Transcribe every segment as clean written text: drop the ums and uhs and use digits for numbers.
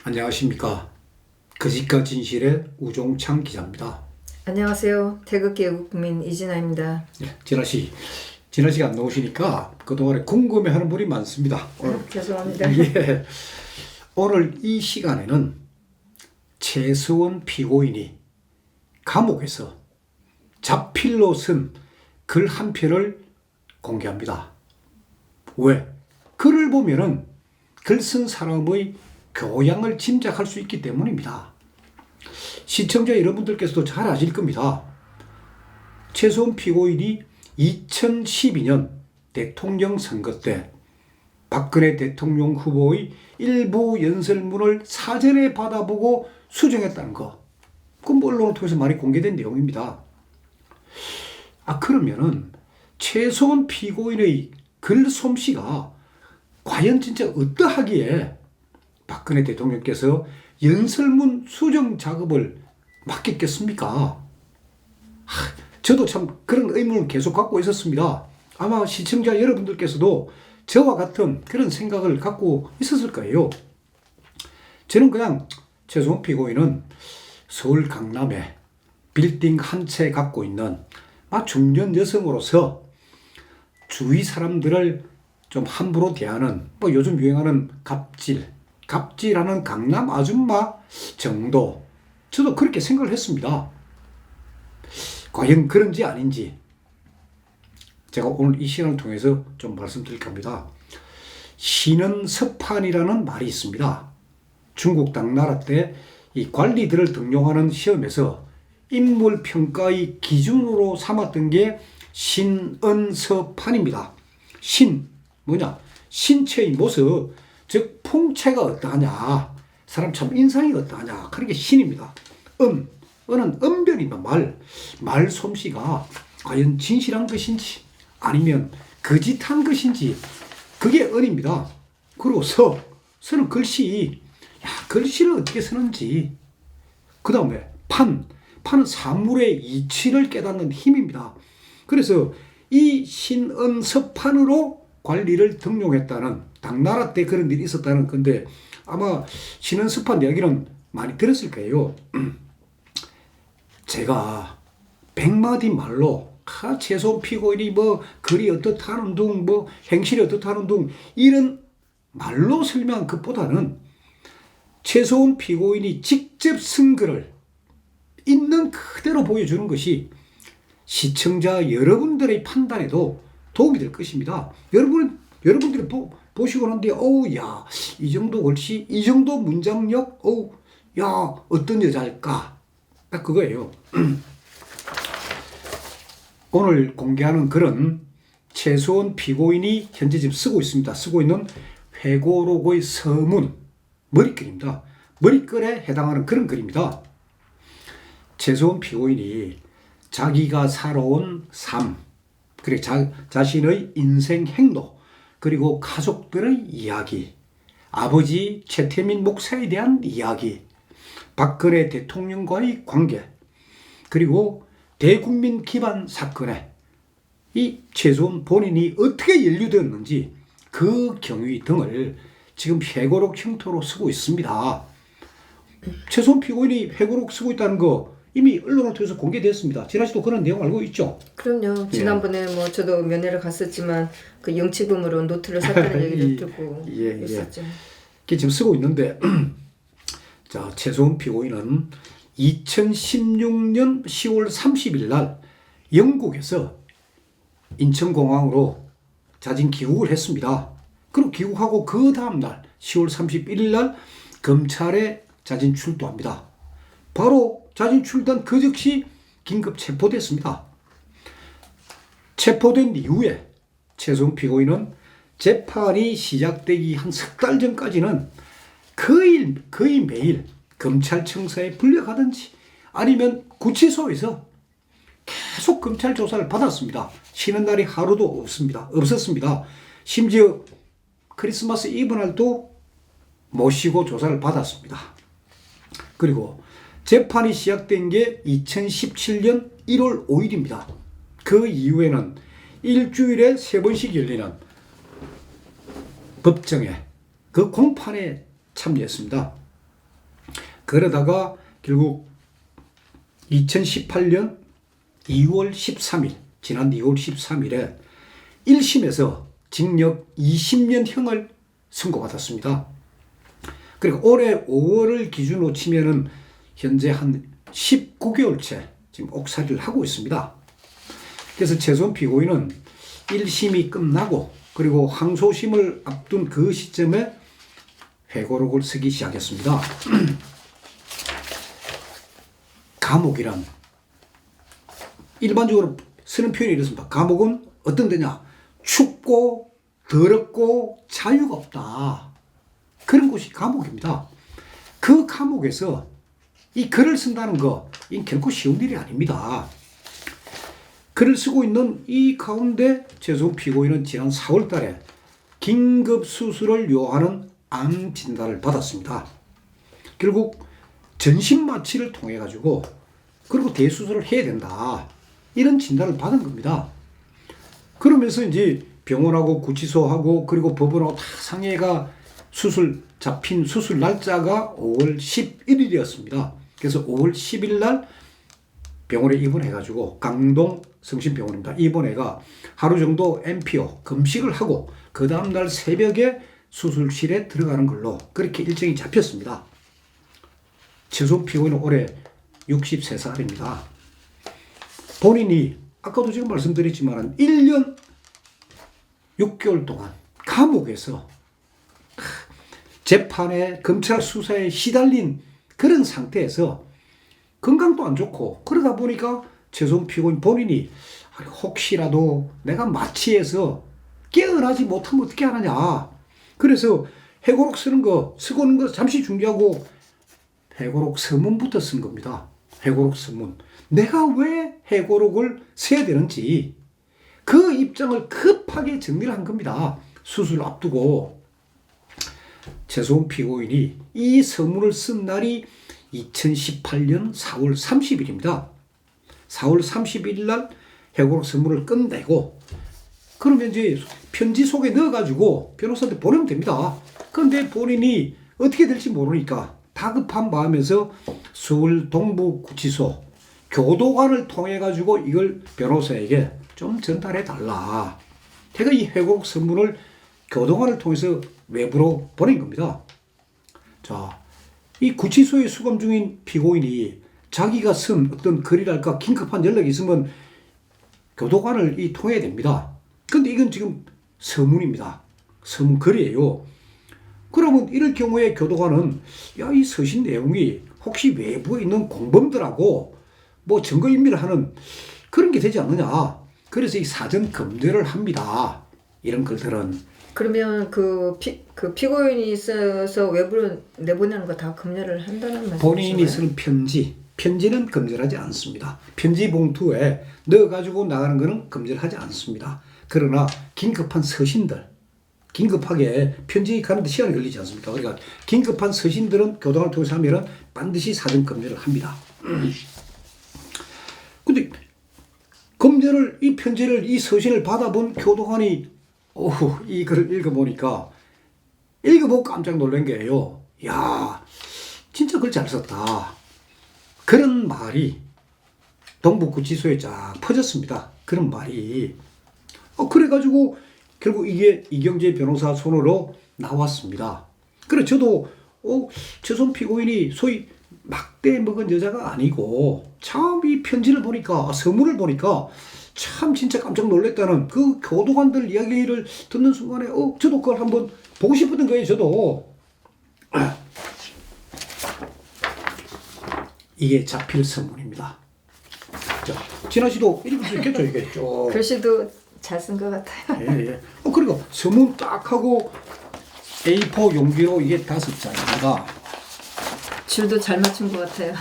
안녕하십니까. 거짓과 진실의 우종창 기자입니다. 안녕하세요. 태극기 애국민 이진아입니다. 진아 씨가 안 나오시니까 그동안에 궁금해하는 분이 많습니다. 죄송합니다. 예, 오늘 이 시간에는 최수원 피고인이 감옥에서 자필로 쓴 글 한 편을 공개합니다. 왜? 글을 보면은 글 쓴 사람의 교양을 짐작할 수 있기 때문입니다. 시청자 여러분들께서도 잘 아실 겁니다. 최수원 피고인이 2012년 대통령 선거 때 박근혜 대통령 후보의 일부 연설문을 사전에 받아보고 수정했다는 거. 그건 언론을 통해서 많이 공개된 내용입니다. 그러면은 최수원 피고인의 글 솜씨가 과연 진짜 어떠하기에 박근혜 대통령께서 연설문 수정 작업을 맡겼겠습니까? 저도 참 그런 의문을 계속 갖고 있었습니다. 아마 시청자 여러분들께서도 저와 같은 그런 생각을 갖고 있었을 거예요. 저는 그냥 최수원 피고인은 서울 강남에 빌딩 한 채 갖고 있는 중년 여성으로서 주위 사람들을 좀 함부로 대하는 요즘 유행하는 갑질하는 강남 아줌마 정도, 저도 그렇게 생각을 했습니다. 과연 그런지 아닌지 제가 오늘 이 시간을 통해서 좀 말씀드릴 겁니다. 신은 서판이라는 말이 있습니다. 중국 당나라 때 이 관리들을 등용하는 시험에서 인물평가의 기준으로 삼았던 게 신은서판입니다. 신, 뭐냐? 신체의 모습, 즉 풍채가 어떠하냐, 사람 참 인상이 어떠하냐, 그런 게 신입니다. 은은 언변이다. 말 솜씨가 과연 진실한 것인지 아니면 거짓한 것인지, 그게 은입니다. 그리고 서는 글씨, 글씨를 어떻게 쓰는지. 그 다음에 판은 사물의 이치를 깨닫는 힘입니다. 그래서 이 신은서판으로 관리를 등용했다는, 당나라 때 그런 일이 있었다는 건데 아마 신은서판 이야기는 많이 들었을 거예요. 제가 100마디 말로 최수원 피고인이 글이 어떻다는 둥, 행실이 어떻다는 둥, 이런 말로 설명한 것보다는 최수원 피고인이 직접 쓴 글을 있는 그대로 보여주는 것이 시청자 여러분들의 판단에도 도움이 될 것입니다. 여러분들이 보시고 난데, 이 정도 글씨, 이 정도 문장력, 어떤 여자일까? 딱 그거예요. 오늘 공개하는 글은 최수원 피고인이 현재 지금 쓰고 있습니다. 쓰고 있는 회고록의 서문, 머릿글입니다. 머릿글에 해당하는 그런 글입니다. 최수원 피고인이 자기가 살아온 삶, 그리고 자신의 인생 행로, 그리고 가족들의 이야기, 아버지 최태민 목사에 대한 이야기, 박근혜 대통령과의 관계, 그리고 대국민 기반 사건에 이 최수원 본인이 어떻게 연루되었는지 그 경위 등을 지금 회고록 형태로 쓰고 있습니다. 최수원 피고인이 회고록 쓰고 있다는 거 이미 언론을 통해서 공개됐습니다. 진아 씨도 그런 내용 알고 있죠? 그럼요. 지난번에 저도 면회를 갔었지만 그 영치금으로 노트를 샀다는 얘기를 듣고 있었죠. 이게 지금 쓰고 있는데 자, 최수원 피고인은 2016년 10월 30일 날 영국에서 인천공항으로 자진 귀국을 했습니다. 그리고 귀국하고 그 다음날 10월 31일 날 검찰에 자진 출두합니다. 바로 자진 출두한 그 즉시 긴급 체포됐습니다. 체포된 이후에 최수원 피고인은 재판이 시작되기 한 석 달 전까지는 거의 매일 검찰청사에 불려가든지 아니면 구치소에서 계속 검찰 조사를 받았습니다. 쉬는 날이 하루도 없었습니다. 심지어 크리스마스 이브 날도 모시고 조사를 받았습니다. 그리고 재판이 시작된 게 2017년 1월 5일입니다. 그 이후에는 일주일에 3번씩 열리는 법정에 그 공판에 참여했습니다. 그러다가 결국 2018년 2월 13일, 지난 2월 13일에 1심에서 징역 20년형을 선고받았습니다. 그리고 올해 5월을 기준으로 치면은 현재 한 19개월째 지금 옥살이를 하고 있습니다. 그래서 최소한 피고인은 1심이 끝나고 그리고 항소심을 앞둔 그 시점에 회고록을 쓰기 시작했습니다. 감옥이란 일반적으로 쓰는 표현이 이렇습니다. 감옥은 어떤 데냐? 춥고 더럽고 자유가 없다. 그런 곳이 감옥입니다. 그 감옥에서 이 글을 쓴다는 거, 이 결코 쉬운 일이 아닙니다. 글을 쓰고 있는 이 가운데 최소한 피고인은 지난 4월 달에 긴급 수술을 요하는 암 진단을 받았습니다. 결국 전신 마취를 통해 가지고 그리고 대수술을 해야 된다. 이런 진단을 받은 겁니다. 그러면서 이제 병원하고 구치소하고 그리고 법원하고 다 상의가 잡힌 수술 날짜가 5월 11일이었습니다. 그래서 5월 10일 날 병원에 입원해가지고 강동 성심병원입니다. 입원해가 하루 정도 MPO 금식을 하고 그 다음날 새벽에 수술실에 들어가는 걸로 그렇게 일정이 잡혔습니다. 최소한 피고인은 올해 63살입니다. 본인이 아까도 지금 말씀드렸지만 1년 6개월 동안 감옥에서 재판에 검찰 수사에 시달린 그런 상태에서 건강도 안 좋고 그러다 보니까 최소한 피고인 본인이 혹시라도 내가 마취해서 깨어나지 못하면 어떻게 하느냐. 그래서 회고록 쓰고 있는 거 잠시 중지하고 회고록 서문부터 쓴 겁니다. 회고록 서문. 내가 왜 회고록을 써야 되는지 그 입장을 급하게 정리를 한 겁니다. 수술을 앞두고. 최소한 피고인이 이 서문을 쓴 날이 2018년 4월 30일입니다. 4월 30일 날 회고록 서문을 끝내고 그러면 이제 편지 속에 넣어가지고 변호사한테 보내면 됩니다. 그런데 본인이 어떻게 될지 모르니까 다급한 마음에서 서울 동부구치소 교도관을 통해 가지고 이걸 변호사에게 좀 전달해 달라. 제가 이 회고록 서문을 교도관을 통해서 외부로 보낸 겁니다. 자, 이 구치소에 수감 중인 피고인이 자기가 쓴 어떤 글이랄까 긴급한 연락이 있으면 교도관을 통해야 됩니다. 근데 이건 지금 서문입니다. 서문 글이에요. 그러면 이럴 경우에 교도관은 이 서신 내용이 혹시 외부에 있는 공범들하고 뭐 증거인멸을 하는 그런 게 되지 않느냐. 그래서 이 사전 검열을 합니다. 이런 글들은. 그러면 그 피고인이 써서 외부로 내보내는 거 다 검열을 한다는 말씀이신가요? 본인이 쓰는 편지는 검열하지 않습니다. 편지 봉투에 넣어가지고 나가는 거는 검열하지 않습니다. 그러나 긴급한 서신들, 긴급하게 편지 가는데 시간이 걸리지 않습니까? 그러니까 긴급한 서신들은 교도관을 통해서 하면은 반드시 사전 검열을 합니다. 근데 검열을, 이 편지를, 이 서신을 받아본 교도관이 이 글을 읽어보니까 읽어보고 깜짝 놀란 게요. 야, 진짜 글 잘 썼다. 그런 말이 동부구치소에 쫙 퍼졌습니다. 그런 말이. 그래가지고 결국 이게 이경재 변호사 손으로 나왔습니다. 그래 저도 최소한 피고인이 소위 막대 먹은 여자가 아니고 참 이 편지를 보니까 서문을 보니까 참 진짜 깜짝 놀랐다는 그 교도관들 이야기를 듣는 순간에 저도 그걸 한번 보고 싶었던 거예요. 저도. 이게 자필 서문입니다. 자, 진아 씨도 읽을 수 있겠죠, 이게 좀. 글씨도 잘 쓴 것 같아요. 예. 그러니까 서문 딱 하고 A4 용기로 이게 5장입니다. 줄도 잘 맞춘 것 같아요.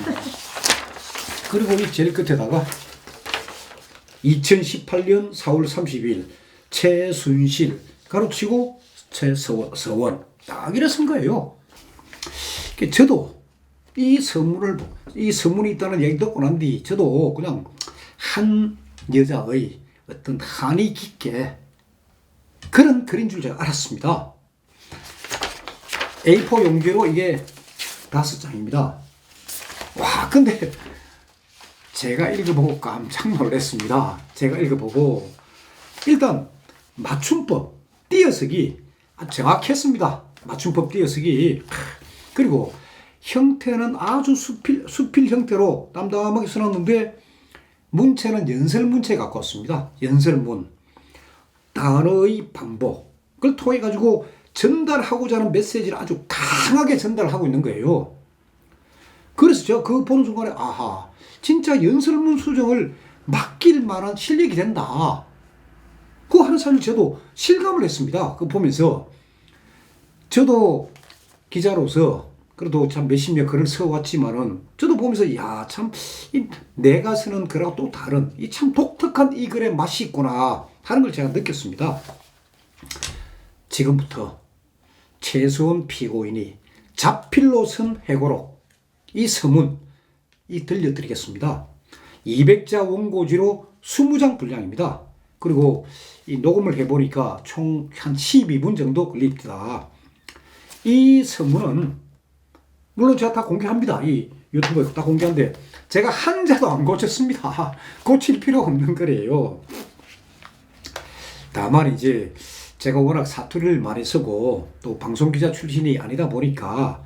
그리고 이 제일 끝에다가 2018년 4월 30일 최순실 가로치고 최서원 딱 이래 쓴 거예요. 저도 이 서문이 있다는 얘기 듣고 난 뒤 저도 그냥 한 여자의 어떤 한이 깊게 그런 글인 줄 제가 알았습니다. A4 용기로 이게 5장입니다. 와, 근데 제가 읽어보고 깜짝 놀랐습니다. 제가 읽어보고 일단 맞춤법 띄어쓰기 정확했습니다. 맞춤법 띄어쓰기. 그리고 형태는 아주 수필 형태로 담담하게 써놨는데 문체는 연설문체 갖고 왔습니다. 연설문. 단어의 반복을 통해 가지고 전달하고자 하는 메시지를 아주 강하게 전달하고 있는 거예요. 그래서 제가 그거 보는 순간에 아하, 진짜 연설문 수정을 맡길 만한 실력이 된다. 그거 하는 사람을 저도 실감을 했습니다. 그거 보면서 저도 기자로서 그래도 참 몇십 년 글을 써왔지만은 저도 보면서 야, 참 내가 쓰는 글하고 또 다른 이 참 독특한 이 글의 맛이 있구나 하는 걸 제가 느꼈습니다. 지금부터 최수원 피고인이 자필로 쓴 회고록 이 서문 이 들려드리겠습니다. 200자 원고지로 20장 분량입니다. 그리고 이 녹음을 해보니까 총 한 12분 정도 걸립니다. 이 서문은 물론 제가 다 공개합니다. 이 유튜브에 다 공개한데 제가 한자도 안 고쳤습니다. 고칠 필요 없는 거래요. 다만 이제 제가 워낙 사투리를 많이 쓰고 또 방송기자 출신이 아니다 보니까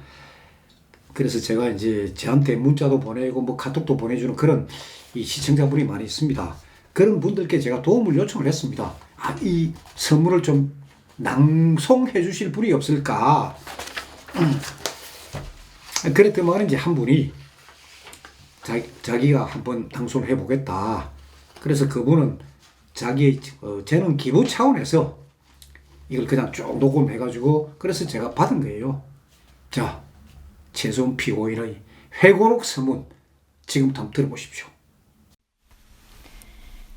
그래서 제가 이제 저한테 문자도 보내고 뭐 카톡도 보내주는 그런 이 시청자분이 많이 있습니다. 그런 분들께 제가 도움을 요청을 했습니다. 아, 이 선물을 좀 낭송해 주실 분이 없을까? 그랬더만 이제 한 분이 자기가 한번 낭송을 해보겠다. 그래서 그분은 저는 기부 차원에서 이걸 그냥 쭉 녹음해가지고 그래서 제가 받은 거예요. 자, 최수원 피고인의 회고록 서문 지금부터 한번 들어보십시오.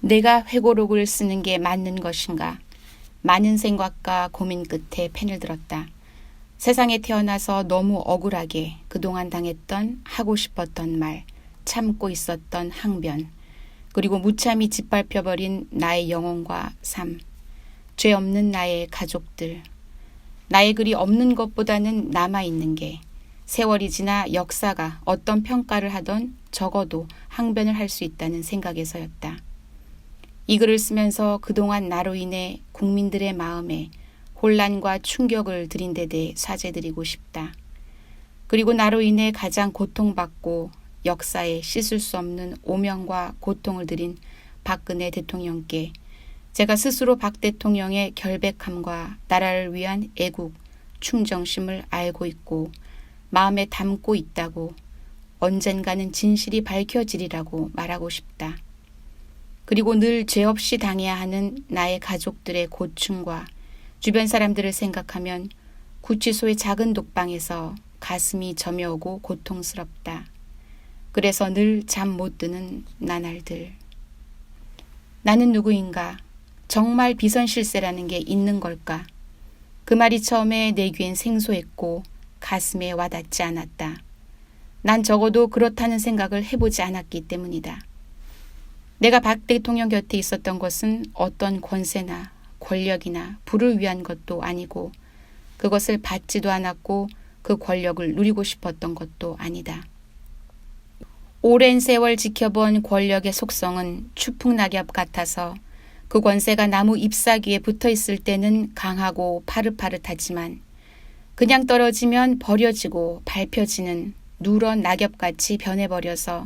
내가 회고록을 쓰는 게 맞는 것인가? 많은 생각과 고민 끝에 펜을 들었다. 세상에 태어나서 너무 억울하게 그동안 당했던 하고 싶었던 말, 참고 있었던 항변, 그리고 무참히 짓밟혀버린 나의 영혼과 삶, 죄 없는 나의 가족들, 나의 글이 없는 것보다는 남아있는 게 세월이 지나 역사가 어떤 평가를 하던 적어도 항변을 할 수 있다는 생각에서였다. 이 글을 쓰면서 그동안 나로 인해 국민들의 마음에 혼란과 충격을 드린 데 대해 사죄드리고 싶다. 그리고 나로 인해 가장 고통받고 역사에 씻을 수 없는 오명과 고통을 드린 박근혜 대통령께 제가 스스로 박 대통령의 결백함과 나라를 위한 애국, 충정심을 알고 있고 마음에 담고 있다고 언젠가는 진실이 밝혀지리라고 말하고 싶다. 그리고 늘 죄 없이 당해야 하는 나의 가족들의 고충과 주변 사람들을 생각하면 구치소의 작은 독방에서 가슴이 저며오고 고통스럽다. 그래서 늘 잠 못 드는 나날들. 나는 누구인가? 정말 비선실세라는 게 있는 걸까? 그 말이 처음에 내 귀엔 생소했고 가슴에 와닿지 않았다. 난 적어도 그렇다는 생각을 해보지 않았기 때문이다. 내가 박 대통령 곁에 있었던 것은 어떤 권세나 권력이나 부를 위한 것도 아니고 그것을 받지도 않았고 그 권력을 누리고 싶었던 것도 아니다. 오랜 세월 지켜본 권력의 속성은 추풍낙엽 같아서 그 권세가 나무 잎사귀에 붙어있을 때는 강하고 파릇파릇하지만 그냥 떨어지면 버려지고 밟혀지는 누런 낙엽같이 변해버려서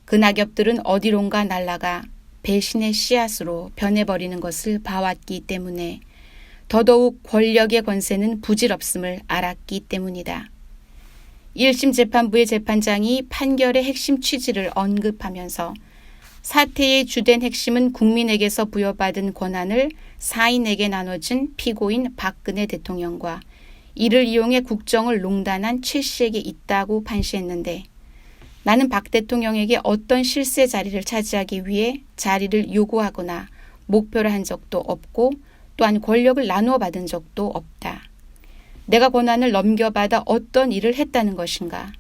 그 낙엽들은 어디론가 날아가 배신의 씨앗으로 변해버리는 것을 봐왔기 때문에 더더욱 권력의 권세는 부질없음을 알았기 때문이다. 1심 재판부의 재판장이 판결의 핵심 취지를 언급하면서 사태의 주된 핵심은 국민에게서 부여받은 권한을 사인에게 나눠준 피고인 박근혜 대통령과 이를 이용해 국정을 농단한 최 씨에게 있다고 판시했는데 나는 박 대통령에게 어떤 실세 자리를 차지하기 위해 자리를 요구하거나 목표를 한 적도 없고 또한 권력을 나누어 받은 적도 없다. 내가 권한을 넘겨받아 어떤 일을 했다는 것인가?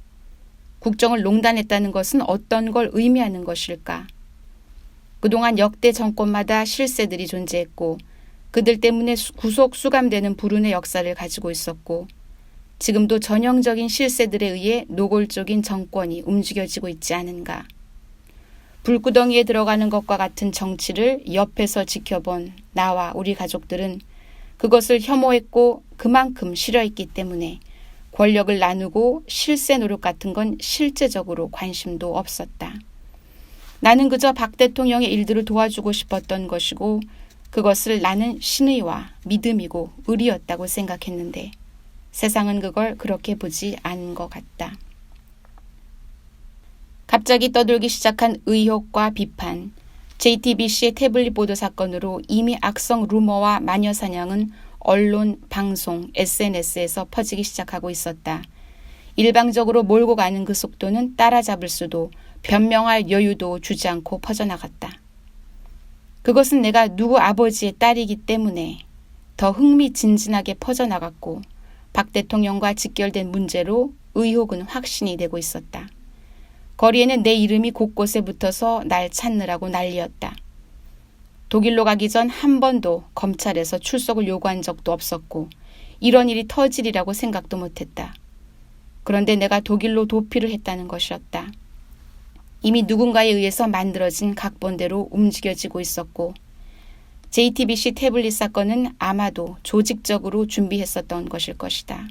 국정을 농단했다는 것은 어떤 걸 의미하는 것일까? 그동안 역대 정권마다 실세들이 존재했고 그들 때문에 구속 수감되는 불운의 역사를 가지고 있었고 지금도 전형적인 실세들에 의해 노골적인 정권이 움직여지고 있지 않은가. 불구덩이에 들어가는 것과 같은 정치를 옆에서 지켜본 나와 우리 가족들은 그것을 혐오했고 그만큼 싫어했기 때문에 권력을 나누고 실세 노력 같은 건 실제적으로 관심도 없었다. 나는 그저 박 대통령의 일들을 도와주고 싶었던 것이고 그것을 나는 신의와 믿음이고 의리였다고 생각했는데 세상은 그걸 그렇게 보지 않은 것 같다. 갑자기 떠돌기 시작한 의혹과 비판, JTBC의 태블릿 보도 사건으로 이미 악성 루머와 마녀사냥은 언론, 방송, SNS에서 퍼지기 시작하고 있었다. 일방적으로 몰고 가는 그 속도는 따라잡을 수도 변명할 여유도 주지 않고 퍼져나갔다. 그것은 내가 누구 아버지의 딸이기 때문에 더 흥미진진하게 퍼져나갔고 박 대통령과 직결된 문제로 의혹은 확신이 되고 있었다. 거리에는 내 이름이 곳곳에 붙어서 날 찾느라고 난리였다. 독일로 가기 전 한 번도 검찰에서 출석을 요구한 적도 없었고 이런 일이 터지리라고 생각도 못했다. 그런데 내가 독일로 도피를 했다는 것이었다. 이미 누군가에 의해서 만들어진 각본대로 움직여지고 있었고 JTBC 태블릿 사건은 아마도 조직적으로 준비했었던 것일 것이다.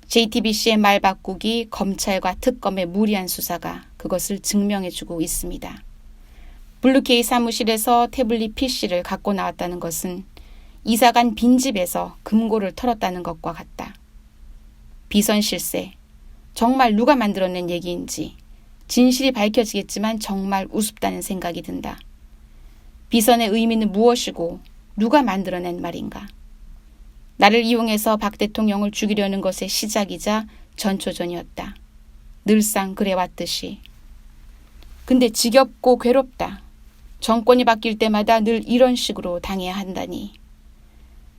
JTBC의 말 바꾸기, 검찰과 특검의 무리한 수사가 그것을 증명해주고 있습니다. 블루케이 사무실에서 태블릿 PC를 갖고 나왔다는 것은 이사간 빈집에서 금고를 털었다는 것과 같다. 비선 실세, 정말 누가 만들어낸 얘기인지 진실이 밝혀지겠지만 정말 우습다는 생각이 든다. 비선의 의미는 무엇이고 누가 만들어낸 말인가? 나를 이용해서 박 대통령을 죽이려는 것의 시작이자 전초전이었다. 늘상 그래왔듯이. 근데 지겹고 괴롭다. 정권이 바뀔 때마다 늘 이런 식으로 당해야 한다니.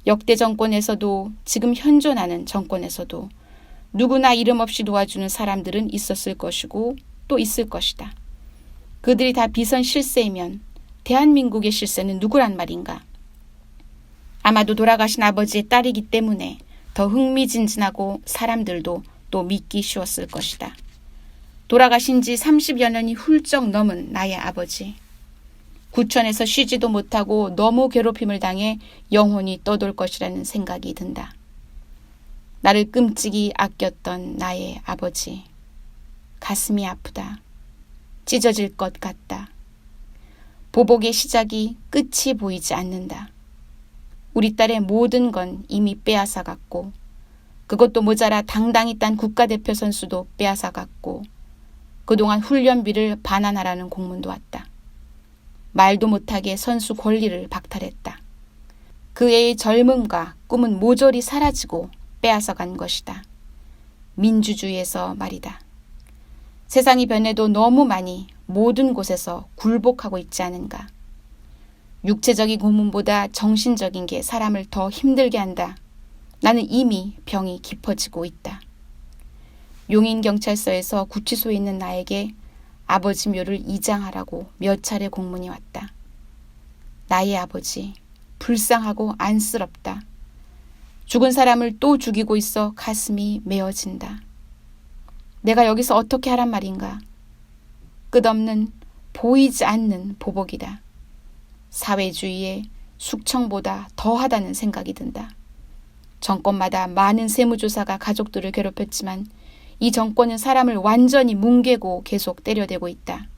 역대 정권에서도 지금 현존하는 정권에서도 누구나 이름 없이 도와주는 사람들은 있었을 것이고 또 있을 것이다. 그들이 다 비선 실세이면 대한민국의 실세는 누구란 말인가? 아마도 돌아가신 아버지의 딸이기 때문에 더 흥미진진하고 사람들도 또 믿기 쉬웠을 것이다. 돌아가신 지 30여 년이 훌쩍 넘은 나의 아버지. 구천에서 쉬지도 못하고 너무 괴롭힘을 당해 영혼이 떠돌 것이라는 생각이 든다. 나를 끔찍이 아꼈던 나의 아버지. 가슴이 아프다. 찢어질 것 같다. 보복의 시작이 끝이 보이지 않는다. 우리 딸의 모든 건 이미 빼앗아갔고 그것도 모자라 당당히 딴 국가대표 선수도 빼앗아갔고 그동안 훈련비를 반환하라는 공문도 왔다. 말도 못하게 선수 권리를 박탈했다. 그 애의 젊음과 꿈은 모조리 사라지고 빼앗아간 것이다. 민주주의에서 말이다. 세상이 변해도 너무 많이 모든 곳에서 굴복하고 있지 않은가. 육체적인 고문보다 정신적인 게 사람을 더 힘들게 한다. 나는 이미 병이 깊어지고 있다. 용인경찰서에서 구치소에 있는 나에게 아버지 묘를 이장하라고 몇 차례 공문이 왔다. 나의 아버지, 불쌍하고 안쓰럽다. 죽은 사람을 또 죽이고 있어 가슴이 메어진다. 내가 여기서 어떻게 하란 말인가. 끝없는 보이지 않는 보복이다. 사회주의에 숙청보다 더하다는 생각이 든다. 정권마다 많은 세무조사가 가족들을 괴롭혔지만 이 정권은 사람을 완전히 뭉개고 계속 때려대고 있다.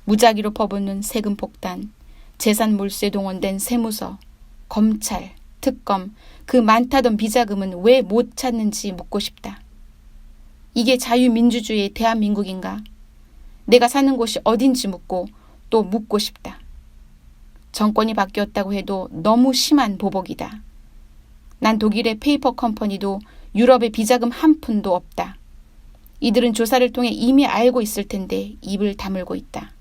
무작위로 퍼붓는 세금 폭탄, 재산 몰수에 동원된 세무서, 검찰, 특검, 그 많다던 비자금은 왜 못 찾는지 묻고 싶다. 이게 자유민주주의의 대한민국인가? 내가 사는 곳이 어딘지 묻고 또 묻고 싶다. 정권이 바뀌었다고 해도 너무 심한 보복이다. 난 독일의 페이퍼 컴퍼니도 유럽의 비자금 한 푼도 없다. 이들은 조사를 통해 이미 알고 있을 텐데 입을 다물고 있다.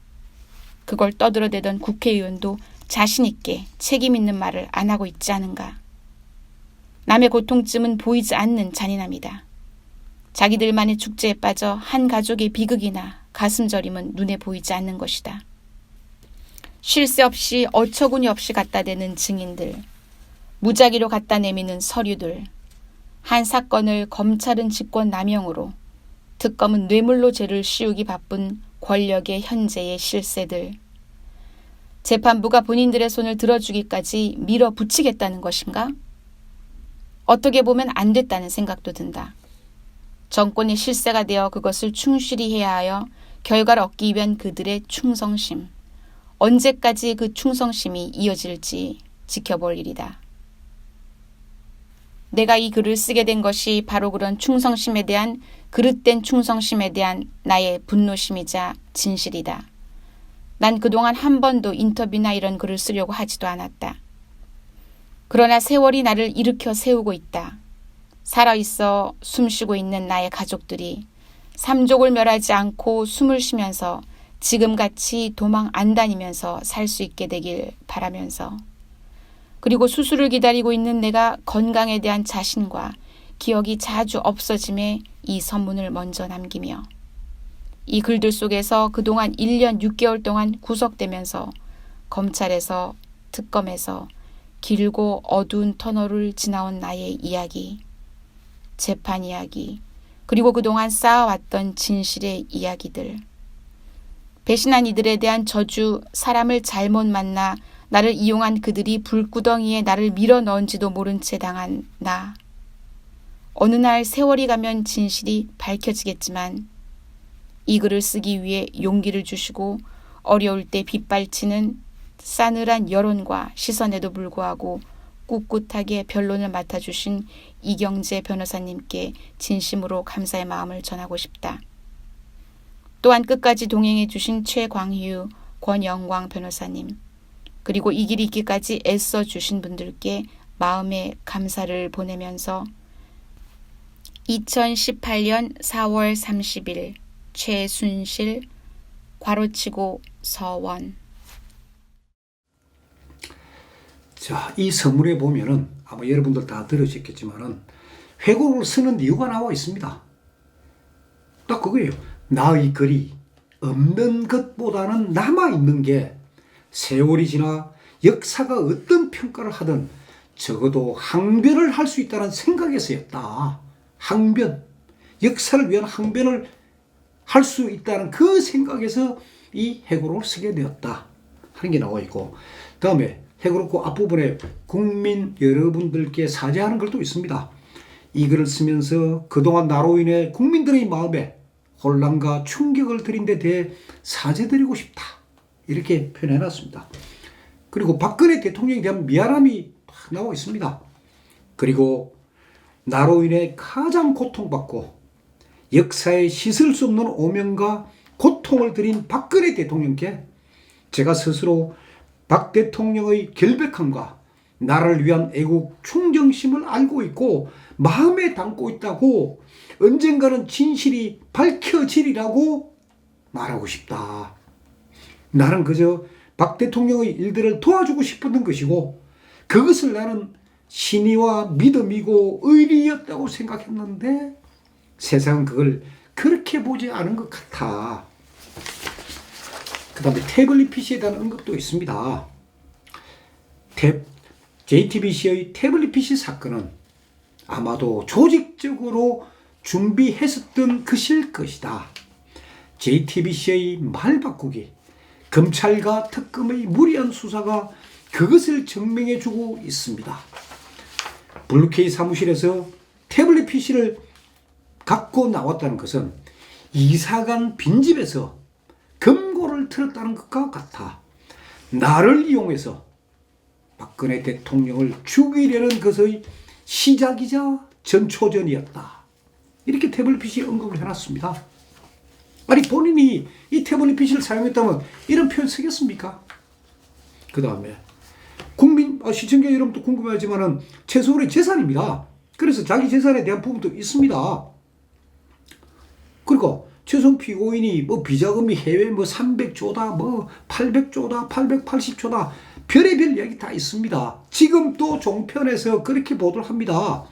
그걸 떠들어대던 국회의원도 자신 있게 책임 있는 말을 안 하고 있지 않은가. 남의 고통쯤은 보이지 않는 잔인함이다. 자기들만의 축제에 빠져 한 가족의 비극이나 가슴 저림은 눈에 보이지 않는 것이다. 쉴 새 없이 어처구니 없이 갖다 대는 증인들, 무작위로 갖다 내미는 서류들, 한 사건을 검찰은 직권남용으로, 특검은 뇌물로 죄를 씌우기 바쁜 권력의 현재의 실세들. 재판부가 본인들의 손을 들어주기까지 밀어붙이겠다는 것인가? 어떻게 보면 안 됐다는 생각도 든다. 정권의 실세가 되어 그것을 충실히 해야 하여 결과를 얻기 위한 그들의 충성심. 언제까지 그 충성심이 이어질지 지켜볼 일이다. 내가 이 글을 쓰게 된 것이 바로 그런 충성심에 대한, 그릇된 충성심에 대한 나의 분노심이자 진실이다. 난 그동안 한 번도 인터뷰나 이런 글을 쓰려고 하지도 않았다. 그러나 세월이 나를 일으켜 세우고 있다. 살아있어 숨쉬고 있는 나의 가족들이 삼족을 멸하지 않고 숨을 쉬면서 지금같이 도망 안 다니면서 살 수 있게 되길 바라면서, 그리고 수술을 기다리고 있는 내가 건강에 대한 자신과 기억이 자주 없어짐에 이 선문을 먼저 남기며, 이 글들 속에서 그동안 1년 6개월 동안 구속되면서 검찰에서, 특검에서 길고 어두운 터널을 지나온 나의 이야기, 재판 이야기, 그리고 그동안 쌓아왔던 진실의 이야기들, 배신한 이들에 대한 저주, 사람을 잘못 만나 나를 이용한 그들이 불구덩이에 나를 밀어넣은지도 모른 채 당한 나. 어느 날 세월이 가면 진실이 밝혀지겠지만 이 글을 쓰기 위해 용기를 주시고 어려울 때 빗발치는 싸늘한 여론과 시선에도 불구하고 꿋꿋하게 변론을 맡아주신 이경재 변호사님께 진심으로 감사의 마음을 전하고 싶다. 또한 끝까지 동행해 주신 최광휴, 권영광 변호사님, 그리고 이 길이 있기까지 애써 주신 분들께 마음의 감사를 보내면서 2018년 4월 30일 최순실 괄호치고 서원. 자, 이 서문에 보면은 아마 여러분들 다 들으셨겠지만은 회고록을 쓰는 이유가 나와 있습니다. 딱 그거예요. 나의 글이 없는 것보다는 남아있는 게 세월이 지나 역사가 어떤 평가를 하든 적어도 항변을 할 수 있다는 생각에서였다. 항변, 역사를 위한 항변을 할 수 있다는 그 생각에서 이 회고록을 쓰게 되었다 하는 게 나와 있고, 다음에 회고록 그 앞부분에 국민 여러분들께 사죄하는 글도 있습니다. 이 글을 쓰면서 그동안 나로 인해 국민들의 마음에 혼란과 충격을 드린 데 대해 사죄드리고 싶다, 이렇게 표현해놨습니다. 그리고 박근혜 대통령에 대한 미안함이 나와 있습니다. 그리고 나로 인해 가장 고통받고 역사에 씻을 수 없는 오명과 고통을 드린 박근혜 대통령께 제가 스스로 박 대통령의 결백함과 나를 위한 애국 충정심을 알고 있고 마음에 담고 있다고, 언젠가는 진실이 밝혀지리라고 말하고 싶다. 나는 그저 박 대통령의 일들을 도와주고 싶었던 것이고 그것을 나는 신의와 믿음이고 의리였다고 생각했는데 세상은 그걸 그렇게 보지 않은 것 같아. 그 다음에 태블릿 PC에 대한 언급도 있습니다. JTBC의 태블릿 PC 사건은 아마도 조직적으로 준비했었던 것일 것이다. JTBC의 말 바꾸기, 검찰과 특검의 무리한 수사가 그것을 증명해주고 있습니다. 블루케이 사무실에서 태블릿 PC를 갖고 나왔다는 것은 이사간 빈집에서 금고를 틀었다는 것과 같아 나를 이용해서 박근혜 대통령을 죽이려는 것의 시작이자 전초전이었다. 이렇게 태블릿 PC 언급을 해놨습니다. 아니, 본인이 이 태블릿 PC를 사용했다면 이런 표현 쓰겠습니까? 그 다음에 시청자 여러분도 궁금하지만은 최소한의 재산입니다. 그래서 자기 재산에 대한 부분도 있습니다. 그러니까 최소한 피고인이 비자금이 해외 300조다, 800조다, 880조다, 별의별 이야기 다 있습니다. 지금 또 종편에서 그렇게 보도를 합니다.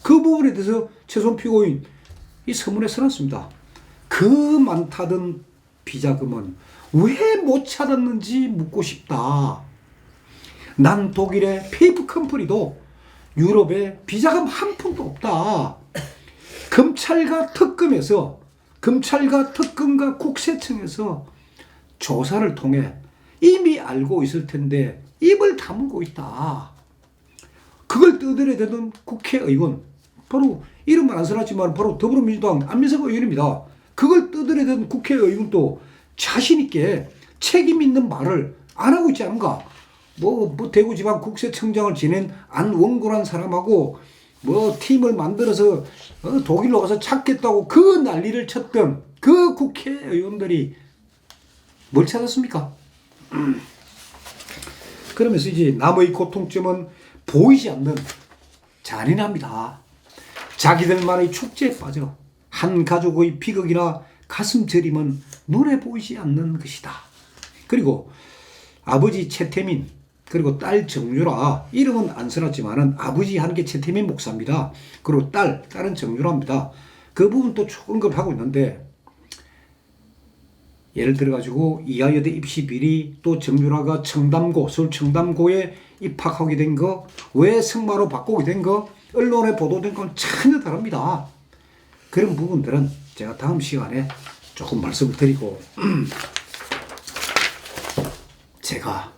그 부분에 대해서 최소한 피고인 이 서문에 써놨습니다. 그 많다던 비자금은 왜 못 찾았는지 묻고 싶다. 난 독일의 페이프 컴퍼니도 유럽에 비자금 한 푼도 없다. 검찰과 특검과 국세청에서 조사를 통해 이미 알고 있을 텐데 입을 다물고 있다. 그걸 떠들어대던 국회의원, 바로 이름은 안 써놨지만 바로 더불어민주당 안민석 의원입니다. 그걸 떠들어대던 국회의원도 자신 있게 책임 있는 말을 안 하고 있지 않은가. 뭐 대구지방국세청장을 지낸 안원구란 사람하고 팀을 만들어서 독일로 가서 찾겠다고 그 난리를 쳤던 그 국회의원들이 뭘 찾았습니까? 그러면서 이제 남의 고통점은 보이지 않는 잔인합니다. 자기들만의 축제에 빠져 한 가족의 비극이나 가슴 저림은 눈에 보이지 않는 것이다. 그리고 아버지 최태민 그리고 딸 정유라, 이름은 안 써놨지만은 아버지 하는 게 최태민 목사입니다. 그리고 딸은 정유라입니다. 그 부분 또 언급하고 있는데, 예를 들어가지고 이하여대 입시 비리, 또 정유라가 서울 청담고에 입학하게 된 거, 왜 승마로 바꾸게 된 거, 언론에 보도된 건 전혀 다릅니다. 그런 부분들은 제가 다음 시간에 조금 말씀을 드리고, 제가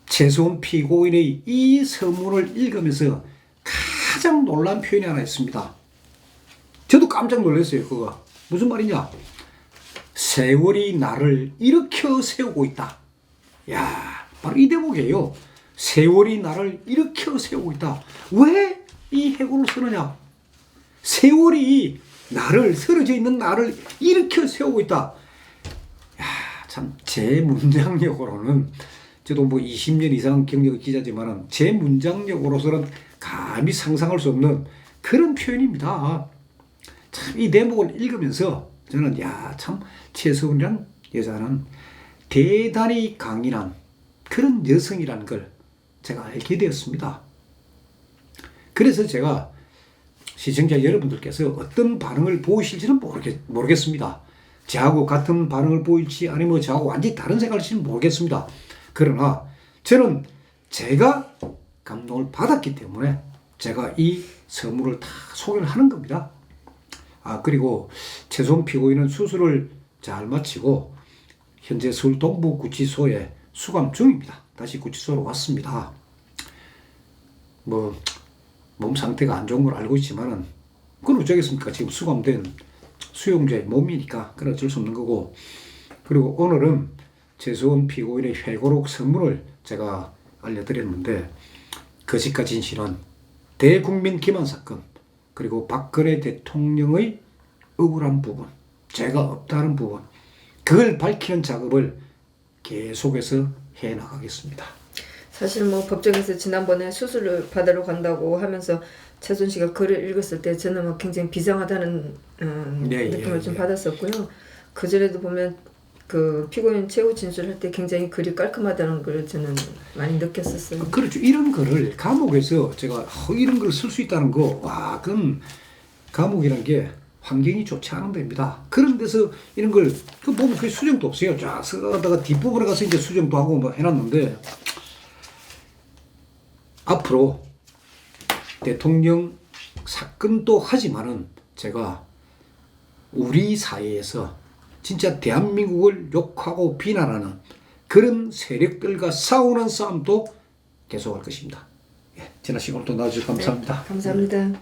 최소한 피고인의 이 서문을 읽으면서 가장 놀란 표현이 하나 있습니다. 저도 깜짝 놀랐어요. 그거 무슨 말이냐. 세월이 나를 일으켜 세우고 있다. 야, 바로 이 대목이에요. 세월이 나를 일으켜 세우고 있다. 왜 이 해고를 쓰느냐. 세월이 쓰러져 있는 나를 일으켜 세우고 있다. 야, 참 제 문장력으로는, 저도 20년 이상 경력의 기자지만 제 문장력으로서는 감히 상상할 수 없는 그런 표현입니다. 참 이 대목을 읽으면서 저는 참 최서훈이란 여자는 대단히 강인한 그런 여성이라는 걸 제가 알게 되었습니다. 그래서 제가 시청자 여러분들께서 어떤 반응을 보이실지는 모르겠습니다. 저하고 같은 반응을 보일지 아니면 저하고 완전히 다른 생각일지는 모르겠습니다. 그러나 저는 제가 감동을 받았기 때문에 제가 이 서문을 다 소개를 하는 겁니다. 그리고 최소한 피고인은 수술을 잘 마치고 현재 서울 동부구치소에 수감 중입니다. 다시 구치소로 왔습니다. 몸 상태가 안 좋은 걸 알고 있지만은 그건 어쩌겠습니까? 지금 수감된 수용자의 몸이니까 그건 어쩔 수 없는 거고. 그리고 오늘은 최소한 피고인의 회고록 서문을 제가 알려드렸는데, 거짓과 진실은 대국민 기만 사건, 그리고 박근혜 대통령의 억울한 부분, 죄가 없다는 부분, 그걸 밝히는 작업을 계속해서 해나가겠습니다. 사실 법정에서 지난번에 수술을 받으러 간다고 하면서 최순 씨가 글을 읽었을 때 저는 굉장히 비장하다는 느낌을 좀 받았었고요. 그전에도 보면 그 피고인 최후 진술할 때 굉장히 글이 깔끔하다는 걸 저는 많이 느꼈었어요. 그렇죠. 이런 글을 감옥에서 제가 이런 글을 쓸 수 있다는 거, 그건 감옥이라는 게 환경이 좋지 않은 데입니다. 그런 데서 이런 걸 보면 그 수정도 없어요. 쫙 쓰다가 뒷부분에 가서 이제 수정도 하고 해놨는데, 앞으로 대통령 사건도 하지만은 제가 우리 사회에서 진짜 대한민국을 욕하고 비난하는 그런 세력들과 싸우는 싸움도 계속할 것입니다. 지나시고 또 나와주셔서 감사합니다. 네, 감사합니다.